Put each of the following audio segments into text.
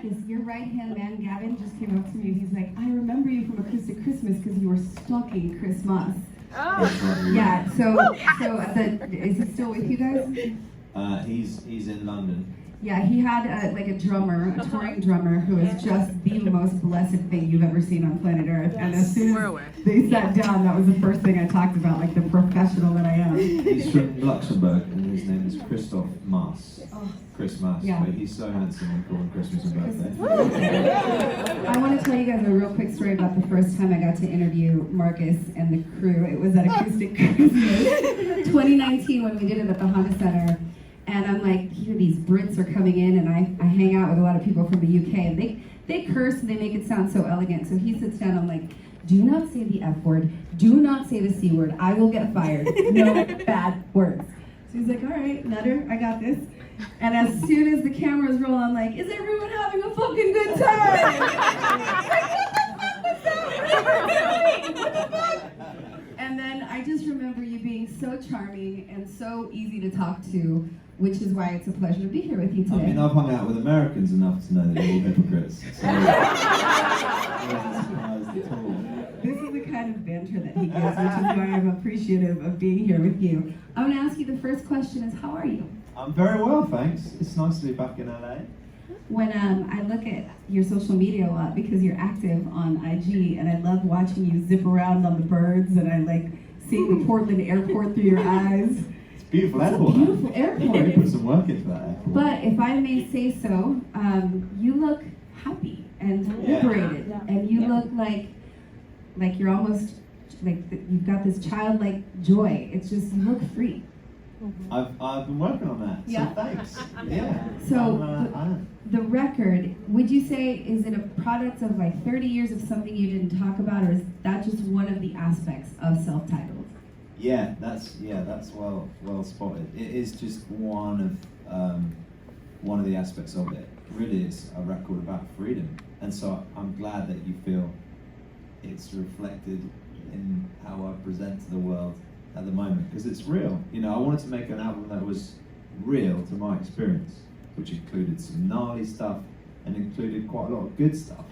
Marcus, your right-hand man, Gavin, just came up to me and he's like, I remember you from Acoustic Christmas because you were stalking Chris Moss. Oh. Yeah, is he still with you guys? He's in London. Yeah, he had a drummer, a touring drummer, who is just the most blessed thing you've ever seen on planet Earth. Yes. And as soon as they sat down, that was the first thing I talked about, like the professional that I am. He's from Luxembourg, and his name is Christoph Maas. Oh. Chris Maas. Yeah. But he's so handsome and cool on Christmas and birthday. I want to tell you guys a real quick story about the first time I got to interview Marcus and the crew. It was at Acoustic Christmas 2019 when we did it at the Honda Center. And I'm like, here these Brits are coming in, and I hang out with a lot of people from the UK, and they curse and they make it sound so elegant. So he sits down, I'm like, do not say the F word, do not say the C word, I will get fired, no bad words. So he's like, all right, Nutter, I got this. And as soon as the cameras roll, I'm like, is everyone having a fucking good time? What the fuck? And then I just remember you being so charming and so easy to talk to, which is why it's a pleasure to be here with you today. I mean, I've hung out with Americans enough to know that you're all hypocrites. So, this is the kind of banter that he gives, which is why I'm appreciative of being here with you. I'm going to ask you the first question is, how are you? I'm very well, thanks. It's nice to be back in LA. When I look at your social media a lot, because you're active on IG, and I love watching you zip around on the birds, and I like seeing the Portland airport through your eyes. It's a beautiful airport. It's a beautiful airport. Put some work into that airport. But if I may say so, you look happy and liberated, and you look like you're almost like you've got this childlike joy. It's just, you look free. I've been working on that. Yeah. So thanks. Yeah. So the record, would you say, is it a product of like 30 years of something you didn't talk about, or is that just one of the aspects of self-titled? Yeah, that's well spotted. It is just one of the aspects of it. Really, it's a record about freedom, and so I'm glad that you feel it's reflected in how I present to the world at the moment, because it's real. You know, I wanted to make an album that was real to my experience, which included some gnarly stuff and included quite a lot of good stuff,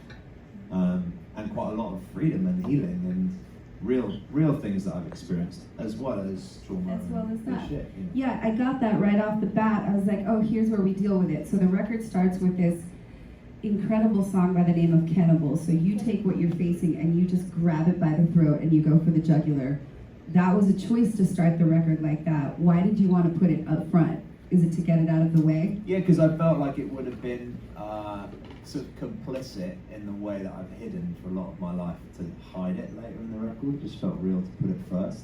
and quite a lot of freedom and healing and real things that I've experienced, as well as trauma and that. Shit, you know. Yeah, I got that right off the bat. I was like, oh, here's where we deal with it. So the record starts with this incredible song by the name of Cannibal. So you take what you're facing and you just grab it by the throat and you go for the jugular. That was a choice to start the record like that. Why did you want to put it up front? Is it to get it out of the way? Yeah, because I felt like it would have been sort of complicit in the way that I've hidden for a lot of my life to hide it later in the record. It just felt real to put it first,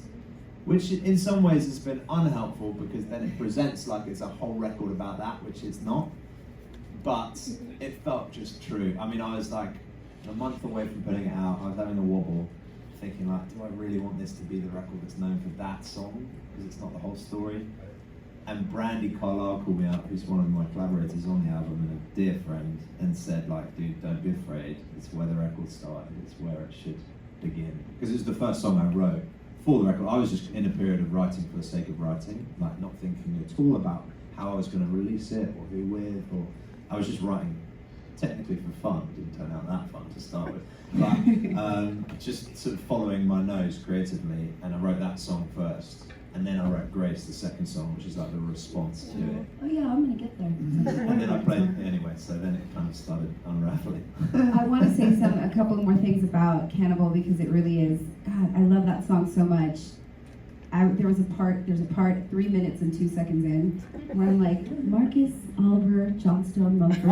which in some ways has been unhelpful, because then it presents like it's a whole record about that, which it's not. But it felt just true. I mean, I was like a month away from putting it out. I was having a wobble, thinking like, do I really want this to be the record that's known for that song? Because it's not the whole story. And Brandy Carlisle called me up, who's one of my collaborators on the album and a dear friend, and said like, dude, don't be afraid. It's where the record started. It's where it should begin. Because it was the first song I wrote for the record. I was just in a period of writing for the sake of writing, like not thinking at all about how I was going to release it or who with, or I was just writing technically for fun. It didn't turn out that fun to start with. But just sort of following my nose creatively, and I wrote that song first. And then I wrote Grace, the second song, which is like the response to it. Oh yeah, I'm gonna get there. And then I played it anyway, so then it kind of started unraveling. I want to say a couple more things about Cannibal, because it really is, God, I love that song so much. There's a part 3 minutes and 2 seconds in, where I'm like, Marcus, Oliver, Johnstone, Mumford,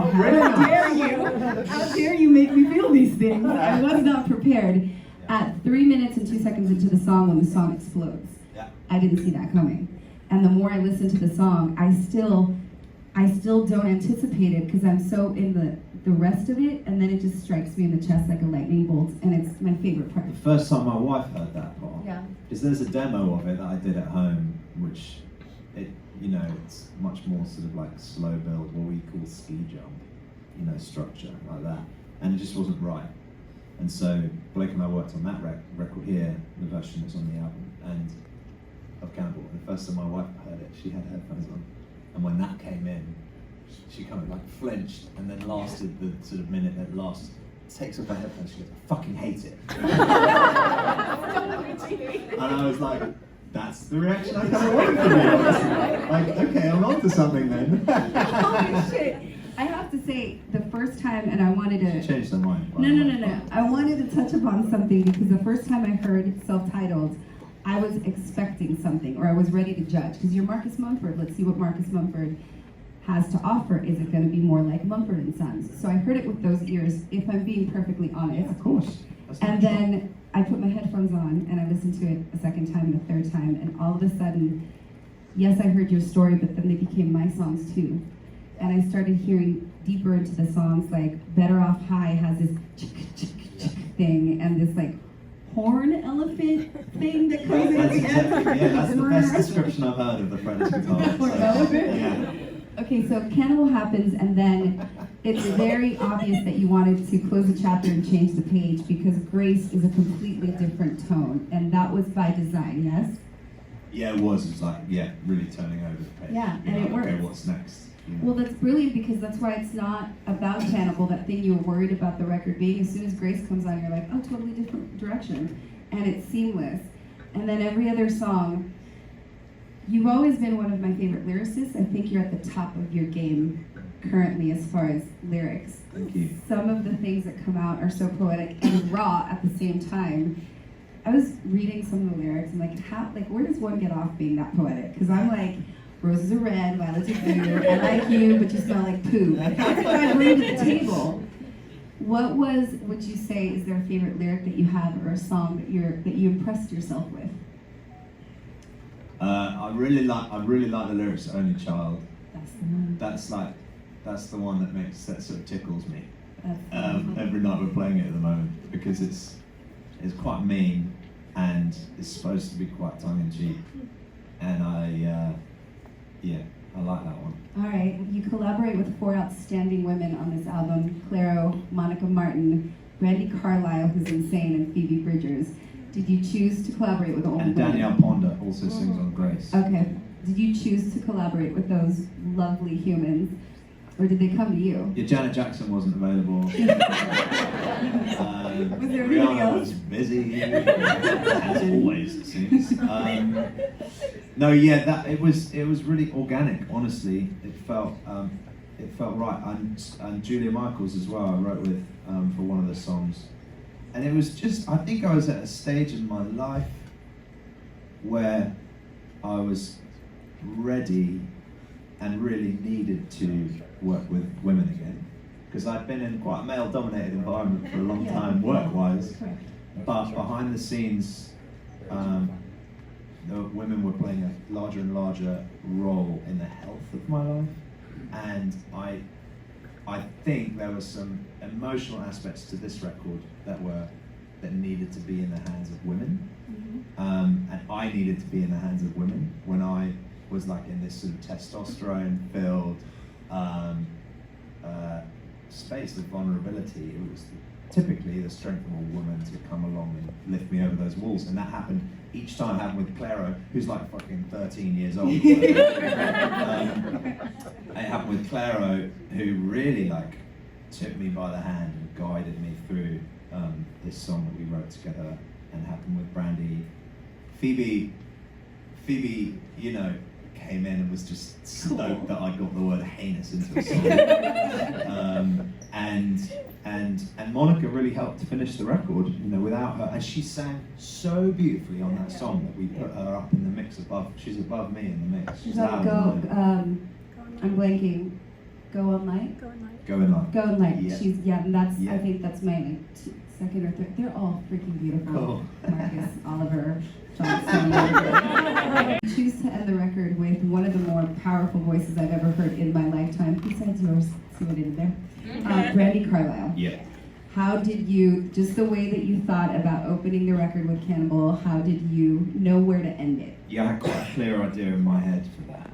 how dare you make me feel these things? I was not prepared. At 3 minutes and 2 seconds into the song, when the song explodes. I didn't see that coming. And the more I listen to the song, I still don't anticipate it, because I'm so in the rest of it, and then it just strikes me in the chest like a lightning bolt, and it's my favorite part. The first time my wife heard that part, yeah, because there's a demo of it that I did at home, which it's much more sort of like slow build, what we call ski jump, structure like that, and it just wasn't right. And so Blake and I worked on that record here, the version that's on the album, and of Cannibal. And the first time my wife heard it, she had headphones on, and when that came in, she kind of like flinched and then lasted the sort of minute that lasts. Takes off her headphones, she goes, I fucking hate it. And I was like, that's the reaction I kind of wanted from you. Like, okay, I'm on to something then. Holy shit. I have to say, the first time, and I wanted to... She changed her mind. No. I wanted to touch upon something because the first time I heard self-titled, I was expecting something, or I was ready to judge. Because you're Marcus Mumford. Let's see what Marcus Mumford has to offer. Is it going to be more like Mumford & Sons? So I heard it with those ears, if I'm being perfectly honest. Yeah, of course. And then I put my headphones on and I listened to it a second time and a third time, and all of a sudden, yes, I heard your story, but then they became my songs too. And I started hearing deeper into the songs, like Better Off High has this thing and this like horn elephant thing that comes in at the end. Yeah, that's the best description I've heard of the Freddy's guitar. Horn elephant? Yeah. Okay, so Cannibal happens, and then it's very obvious that you wanted to close the chapter and change the page because Grace is a completely different tone, and that was by design, yes? Yeah, it was. It's like, yeah, really turning over the page. Yeah, You're and like, it works. Okay, what's next? Yeah. Well, that's brilliant because that's why it's not about Cannibal, that thing you were worried about the record being. As soon as Grace comes on, you're like, oh, totally different direction. And it's seamless. And then every other song, you've always been one of my favorite lyricists. I think you're at the top of your game currently as far as lyrics. Thank you. Some of the things that come out are so poetic and raw at the same time. I was reading some of the lyrics and where does one get off being that poetic? Because I'm like, roses are red, violets are blue, I like you, but you smell like poo. That's what I bring to the table. What would you say, is there a favorite lyric that you have or a song that you impressed yourself with? I really like the lyrics to Only Child. That's the one. That's the one that sort of tickles me. That's the one. Every night we're playing it at the moment because it's quite mean and it's supposed to be quite tongue in cheek, and I like that one. All right, you collaborate with 4 outstanding women on this album: Clairo, Monica Martin, Brandi Carlile, who's insane, and Phoebe Bridgers. Did you choose to collaborate with all And women? Danielle Ponder also sings on Grace. Okay. Did you choose to collaborate with those lovely humans, or did they come to you? Yeah, Janet Jackson wasn't available. Was there anything Rihanna else? was busy, as always it seems. No, yeah, it was really organic. Honestly, it felt right. And Julia Michaels as well, I wrote with for one of the songs, and it was just, I think I was at a stage in my life where I was ready and really needed to work with women again, because I'd been in quite a male-dominated environment for a long time, work-wise. Correct. But behind the scenes, the women were playing a larger and larger role in the health of my life, and I think there were some emotional aspects to this record that needed to be in the hands of women, and I needed to be in the hands of women when I was like in this sort of testosterone-filled space of vulnerability. It was typically the strength of a woman to come along and lift me over those walls, and that happened each time. It happened with Clairo, who's like fucking 13 years old. It happened with Clairo, who really like took me by the hand and guided me through this song that we wrote together, and happened with Brandi. Phoebe, you know, came in and was just stoked that I got the word heinous into a song. And Monica really helped to finish the record, you know, without her. And she sang so beautifully on that song that we put her up in the mix above. She's above me in the mix. She's on I'm blanking. Go on Light? Go in line. Go on Light. Yeah. And that's, Yeah. I think that's my second or third. They're all freaking beautiful. Oh. Marcus, Oliver, Johnson. Choose to end the record with one of the more powerful voices I've ever heard in my lifetime, besides yours. See what I did there? Brandi Carlile. Yeah. How did you, just the way that you thought about opening the record with Cannibal, how did you know where to end it? Yeah, I had quite a clear idea in my head for that.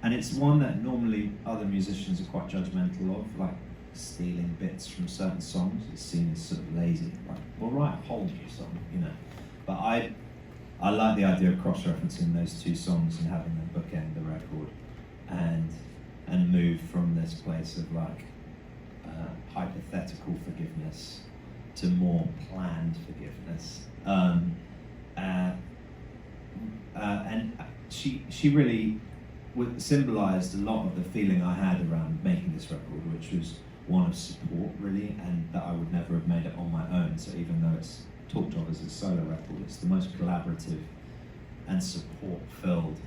And it's one that normally other musicians are quite judgmental of, like stealing bits from certain songs. It's seen as sort of lazy. Like, well, write a whole new song, you know. But I like the idea of cross-referencing those two songs and having them bookend the record. And and move from this place of like hypothetical forgiveness to more planned forgiveness. And she really symbolised a lot of the feeling I had around making this record, which was one of support really, and that I would never have made it on my own. So even though it's talked of as a solo record, it's the most collaborative and support-filled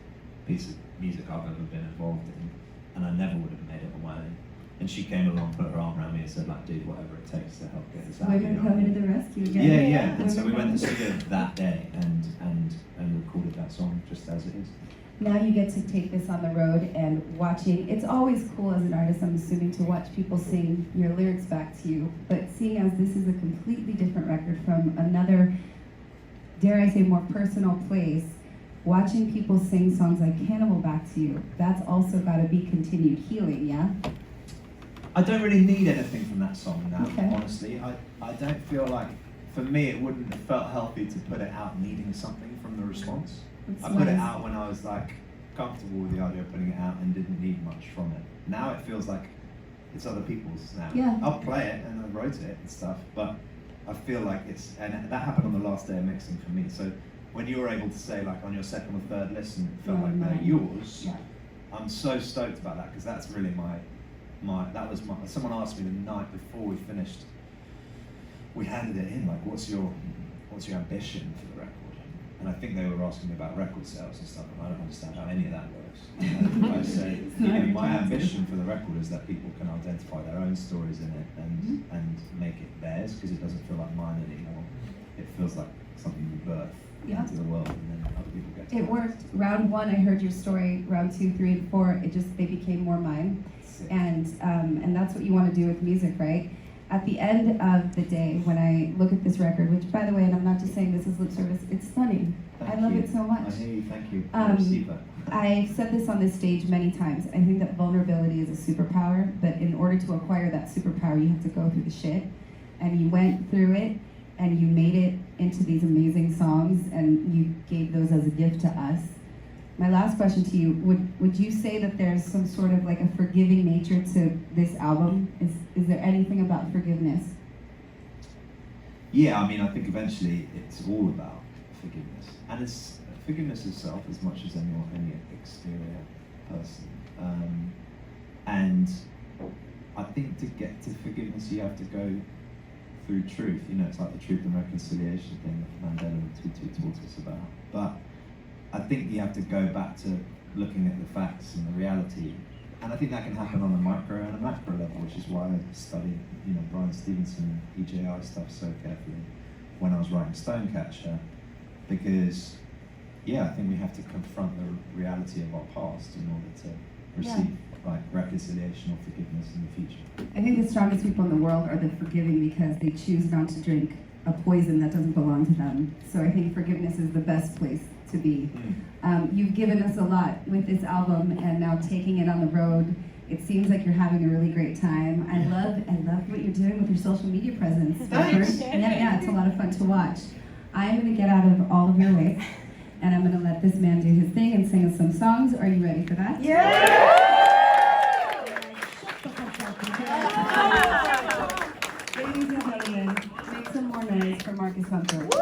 piece of music I've ever been involved in, and I never would have made it on my own. And she came along, put her arm around me and said, like, dude, whatever it takes to help get us out. Women coming to the rescue again. Yeah. And so we went to studio that day and recorded that song just as it is. Now you get to take this on the road and watching. It's always cool as an artist, I'm assuming, to watch people sing your lyrics back to you. But seeing as this is a completely different record from another, dare I say, more personal place, watching people sing songs like Cannibal back to you, that's also got to be continued healing, yeah? I don't really need anything from that song now, Okay. honestly. I don't feel like, for me, it wouldn't have felt healthy to put it out needing something from the response. That's I put it nice. out when I was like comfortable with the idea of putting it out and didn't need much from it. Now it feels like it's other people's now. Yeah. I'll play it and I wrote it and stuff, but I feel like it's, and that happened on the last day of mixing for me. So when you were able to say like on your second or third listen, it felt like they're yours. Yeah. I'm so stoked about that because that's really someone asked me the night before we finished, we handed it in, like what's your ambition for the record? And I think they were asking me about record sales and stuff, and I don't understand how any of that works. And I say, my ambition for the record is that people can identify their own stories in it and make it theirs, because it doesn't feel like mine anymore. It feels like something you birth into the world, and then other people get to It worked. Round 1, I heard your story. Round 2, 3, and 4, they became more mine. And that's what you want to do with music, right? At the end of the day, when I look at this record, which, by the way, and I'm not just saying this is lip service, it's stunning. I love it so much. I hear you, thank you. I receive that. I've said this on this stage many times. I think that vulnerability is a superpower, but in order to acquire that superpower, you have to go through the shit. And you went through it, and you made it into these amazing songs, and you gave those as a gift to us. My last question to you, would you say that there's some sort of like a forgiving nature to this album? Is there anything about forgiveness? Yeah, I mean, I think eventually it's all about forgiveness. And it's forgiveness itself as much as any exterior person. And I think to get to forgiveness, you have to go through truth. You know, it's like the truth and reconciliation thing that Mandela and Tutu taught us about. But I think you have to go back to looking at the facts and the reality, and I think that can happen on a micro and a macro level, which is why I studied, Brian Stevenson EJI stuff so carefully when I was writing Stonecatcher, because I think we have to confront the reality of our past in order to receive reconciliation or forgiveness in the future. I think the strongest people in the world are the forgiving because they choose not to drink a poison that doesn't belong to them. So I think forgiveness is the best place to be. You've given us a lot with this album, and now taking it on the road, it seems like you're having a really great time. I love what you're doing with your social media presence. Thanks. Yeah, it's a lot of fun to watch. I'm gonna get out of all of your way, and I'm gonna let this man do his thing and sing us some songs. Are you ready for that? Yeah! Ladies and gentlemen, make some more noise for Marcus Mumford.